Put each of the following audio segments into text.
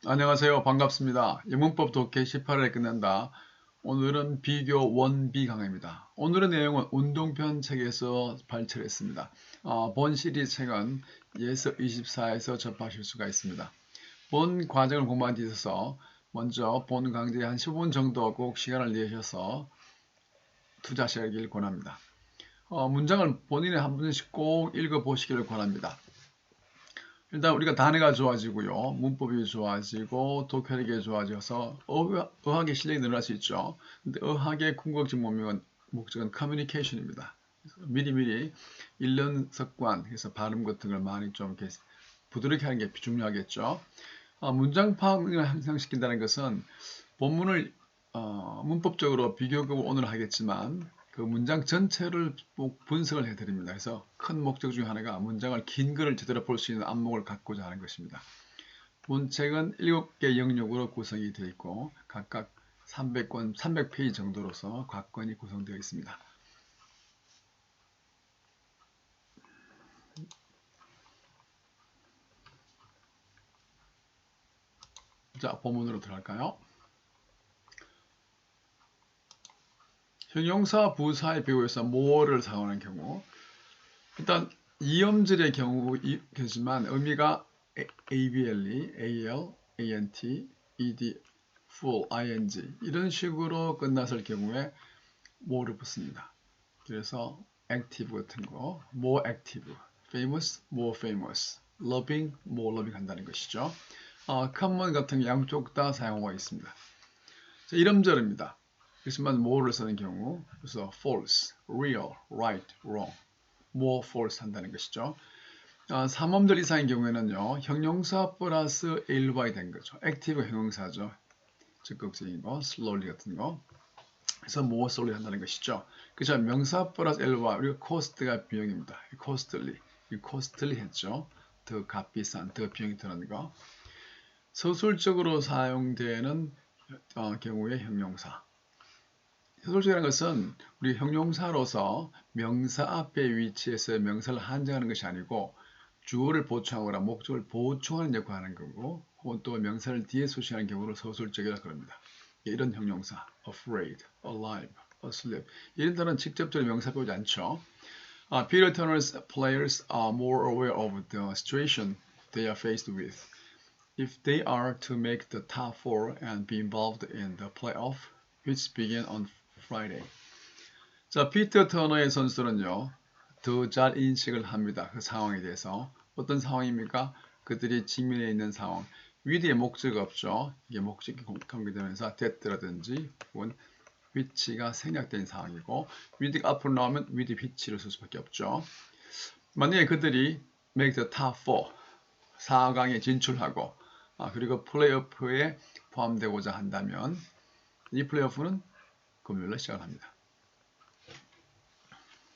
안녕하세요. 반갑습니다. 영문법 독해 18회 끝낸다. 오늘은 비교 1B 강의입니다. 오늘의 내용은 운동편 책에서 발췌했습니다. 본 시리즈 책은 예서 24에서 접하실 수가 있습니다. 본 과정을 공부한 데 있어서 먼저 본 강좌에 한 15분 정도 꼭 시간을 내셔서 투자하시길 권합니다. 문장을 본인이 한 번씩 꼭 읽어보시기를 권합니다. 일단 우리가 단어가 좋아지고요. 문법이 좋아지고 독해력이 좋아져서 어학의 실력이 늘어날 수 있죠. 근데 어학의 궁극적 목적은 커뮤니케이션입니다. 미리미리 읽는 습관, 그래서 발음 같은 걸 많이 좀 이렇게 부드럽게 하는 게 중요하겠죠. 문장 파악을 향상시킨다는 것은 본문을 문법적으로 비교급을 오늘 하겠지만 그 문장 전체를 분석을 해드립니다. 그래서 큰 목적 중 하나가 문장을 긴 글을 제대로 볼 수 있는 안목을 갖고자 하는 것입니다. 문책은 7개 영역으로 구성이 되어 있고 각각 300페이지 정도로서 각 권이 구성되어 있습니다. 자, 본문으로 들어갈까요? 형용사, 부사의 비교에서 more를 사용하는 경우 일단 이음절의 경우겠지만 의미가 ABLE, AL, ANT, ED, full, ING 이런 식으로 끝났을 경우에 more를 붙습니다. 그래서 active 같은 거, more active, famous, more famous, loving, more loving 한다는 것이죠. common 같은 양쪽 다 사용하고 있습니다. 자, 이름절입니다. 그렇지만 more를 쓰는 경우 그래서 false, real, right, wrong, more false 한다는 것이죠. 3음절 이상의 경우에는요. 형용사 플러스 ly 된 거죠. active 형용사죠. 적극적인 거, slowly 같은 거. 그래서 more slowly 한다는 것이죠. 그죠? 명사 플러스 ly, 그리고 cost가 비용입니다. costly, costly 했죠. 더 값비싼, 더 비용이 드는 거. 서술적으로 사용되는 경우의 형용사. 서술적이라는 것은 우리 형용사로서 명사 앞에 위치해서 명사를 한정하는 것이 아니고 주어를 보충하거나 목적을 보충하는 역할을 하는 거고 혹은 또 명사를 뒤에 소개하는 경우를 서술적이라고 합니다. 이런 형용사, afraid, alive, asleep 이런 단어는 직접적으로 명사 배우지 않죠. Peter Turner's players are more aware of the situation they are faced with. If they are to make the top four and be involved in the playoff, which begin on Friday. 자, 피터 터너의 선수들은요, 더 잘 인식을 합니다. 그 상황에 대해서. 어떤 상황입니까? 그들이 직면해 있는 상황. 위드의 목적 없죠. 이게 목적이 관계되면서 that라든지 혹은 which가 생략된 상황이고 위드가 앞으로 나오면 with which를 쓸 수밖에 없죠. 만약에 그들이 make the top 4, 4강에 진출하고 그리고 플레이오프에 포함되고자 한다면 이 플레이오프는 금요일에 시작을 합니다.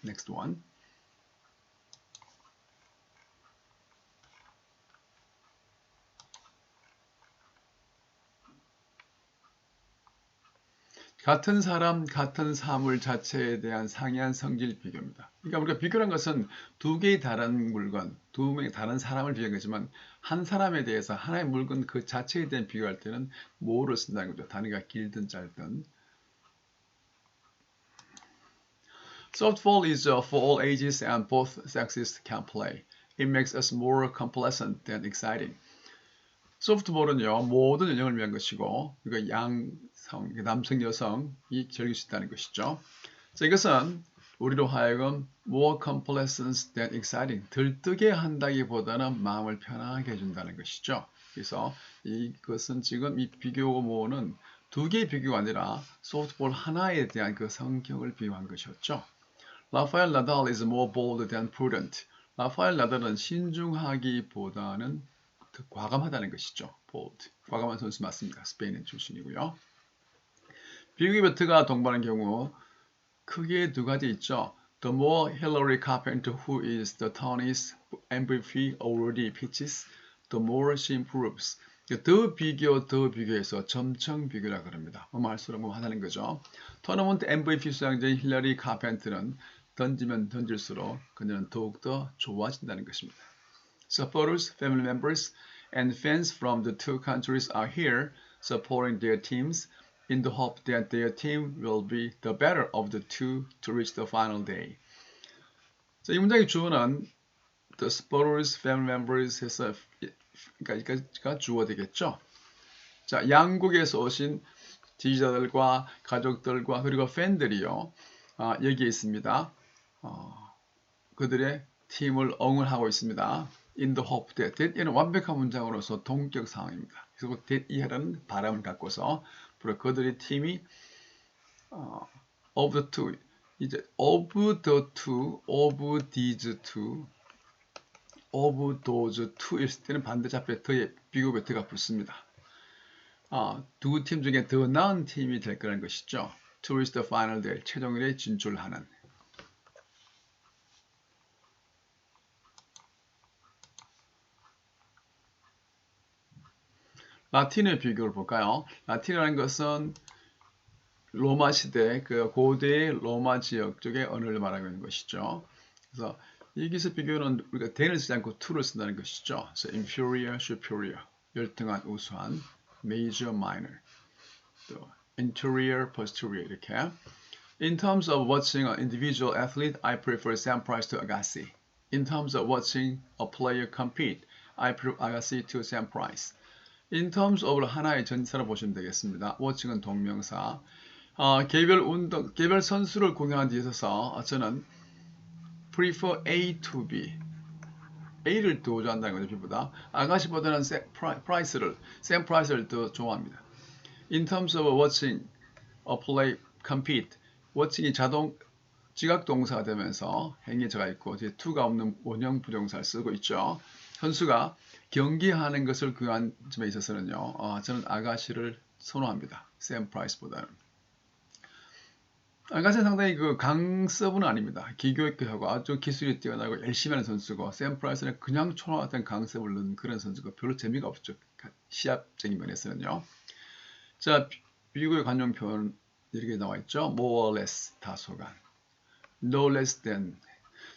Next one. 같은 사람, 같은 사물 자체에 대한 상이한 성질 비교입니다. 그러니까 우리가 비교란 것은 두 개의 다른 물건, 두 명의 다른 사람을 비교한 거지만 한 사람에 대해서 하나의 물건 그 자체에 대한 비교할 때는 뭐를 쓴다는 거죠. 단어가 길든 짧든. Softball is for all ages and both sexes can play. It makes us more complacent than exciting. 소프트볼은요 모든 연령을 위한 것이고 그러니까 양성, 남성, 여성이 즐길 수 있다는 것이죠. 자, 이것은 우리로 하여금 more complacent than exciting 들뜨게 한다기보다는 마음을 편하게 해준다는 것이죠. 그래서 이것은 지금 이 비교 모어는 두 개의 비교가 아니라 소프트볼 하나에 대한 그 성격을 비교한 것이었죠. Rafael Nadal is more bold than prudent. 라파엘 나달은 신중하기보다는 더 과감하다는 것이죠. bold. 과감한 선수 맞습니다. 스페인 출신이고요. 비교기 배트가 동반한 경우 크게 두 가지 있죠. The more Hillary Carpenter, who is the Tony's MVP already pitches, the more she improves. 더 비교해서 점층 비교라 그럽니다. 할수록 하다는 거죠. 토너먼트 MVP 수상자인 힐러리 카펜트는 던지면 던질수록 그녀는 더욱더 좋아진다는 것입니다. Supporters, family members, and fans from the two countries are here supporting their teams in the hope that their team will be the better of the two to reach the final day. 자, 이 문장의 주어는 the supporters, family members 해서 가 주어 되겠죠. 자, 양국에서 오신 지지자들과 가족들과 그리고 팬들이요. 여기에 있습니다. 그들의 팀을 응원하고 있습니다. In the hope that. that는 완벽한 문장으로서 동격 상황입니다. 그래서 that 이하라는 발음을 갖고서 그들의 팀이 of the two 이제 of the two, of these two, of those two 있을 때는 반드시 앞에 더의 비교의 더가 붙습니다. 두 팀 중에 더 나은 팀이 될 거라는 것이죠. To reach the final day, 최종일에 진출하는. 라틴의 비교를 볼까요? 라틴이라는 것은 로마 시대, 그 고대의 로마 지역 쪽의 언어를 말하고 있는 것이죠. 그래서 여기서 비교는 우리가 then을 쓰지 않고 to를 쓴다는 것이죠. 그래서 inferior, superior, 열등한, 우수한, major, minor, 또 interior, posterior 이렇게. In terms of watching an individual athlete, I prefer Sampras to Agassi. In terms of watching a player compete, I prefer Agassi to Sampras. In terms of 하나의 전치사로 보시면 되겠습니다. watching은 동명사. 개별 선수를 공격하는 데 있어서 저는 prefer A to B. A를 더 좋아한다는 거죠, B보다. 아가씨보다는 Sam Price를 더 좋아합니다. In terms of watching a play compete, watching이 지각 동사가 되면서 행위자가 있고 뒤에 to가 없는 원형 부정사를 쓰고 있죠. 선수가 경기하는 것을 구한 점에 있어서는요, 저는 아가씨를 선호합니다. Sam Price보다는. 아가씨는 상당히 그 강서브는 아닙니다. 기교 있게 하고 아주 기술이 뛰어나고 열심히 하는 선수고, 샘 프라이스는 그냥 초라했던 강서브를 넣는 그런 선수가 별로 재미가 없죠. 시합적인 면에서는요. 자, 비교의 관용 표현 이렇게 나와 있죠. more or less, 다소간. no less than.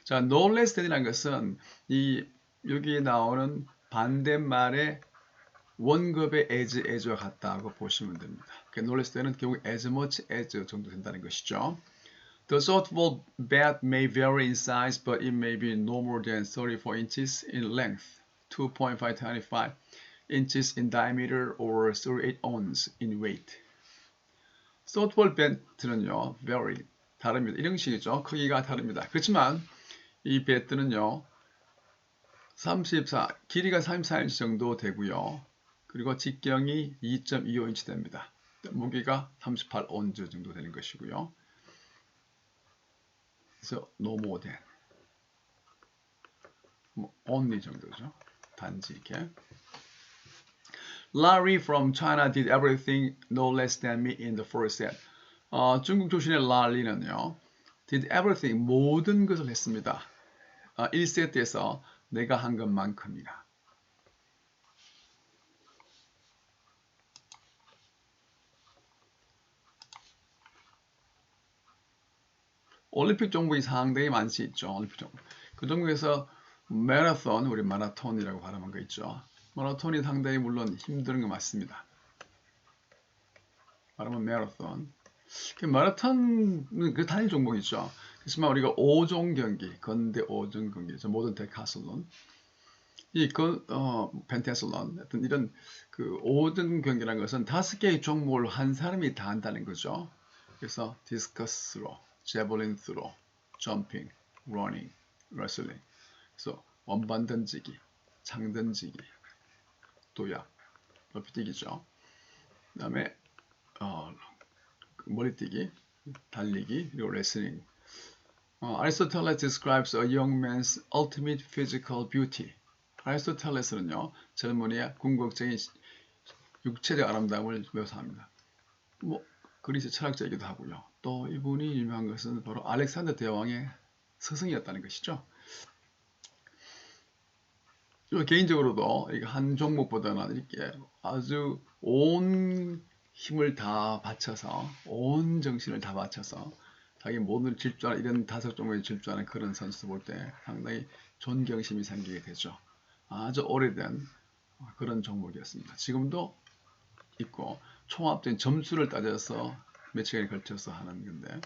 자, no less than이라는 것은 여기 나오는 반대말의 원급의 as와 같다고 보시면 됩니다. no less than은 결국 as much as 정도 된다는 것이죠. The softball bat may vary in size, but it may be no more than 34 inches in length, 2.5 to 25 inches in diameter, or 38 ounces in weight. softball bat는요, vary, 다릅니다. 이런 식이죠. 크기가 다릅니다. 그렇지만 이 배트는요, 길이가 34인치 정도 되고요. 그리고 직경이 2.25인치 됩니다. 무게가 38온즈 정도 되는 것이고요. 그래서 no more than, only 정도죠. 단지 이렇게. Larry from China did everything no less than me in the first set. 중국 출신의 라리는요, did everything, 모든 것을 했습니다. 1세트에서 내가 한 것만큼이나. 올림픽 종목이 상당히 많이 있죠. 올림픽 종목. 그 종목에서 마라톤, 우리 마라톤이라고 발음한 거 있죠. 마라톤이 상당히 물론 힘든 거 맞습니다. 발음은 마라톤. 마라톤은 그 단일 종목이죠. 그렇지만 우리가 5종 경기, 건대 5종 경기, 모든 데카슬론, 펜타슬론, 어떤 이런 그 5종 경기라는 것은 5개의 종목을 한 사람이 다 한다는 거죠. 그래서 디스커스로, 제블린 스로, 점핑, 러닝, 레슬링, 그래서 원반 던지기, 창 던지기, 도약, 높이뛰기죠. 그 다음에 머리뛰기, 달리기, 그리고 레슬링. Aristoteles describes a young man's ultimate physical beauty. 아리스토텔레스는요, 젊은이의 궁극적인 육체적 아름다움을 묘사합니다. 그리스 철학자이기도 하고요. 또 이분이 유명한 것은 바로 알렉산더 대왕의 스승이었다는 것이죠. 개인적으로도 한 종목보다는 이렇게 아주 온 힘을 다 바쳐서, 온 정신을 다 바쳐서 자기 모든 질주하는, 이런 5종목에 질주하는 그런 선수 볼 때 상당히 존경심이 생기게 되죠. 아주 오래된 그런 종목이었습니다. 지금도 있고 총합적인 점수를 따져서 며칠에 걸쳐서 하는 건데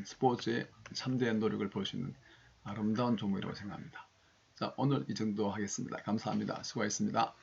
스포츠의 참된 노력을 볼 수 있는 아름다운 종목이라고 생각합니다. 자, 오늘 이 정도 하겠습니다. 감사합니다. 수고하셨습니다.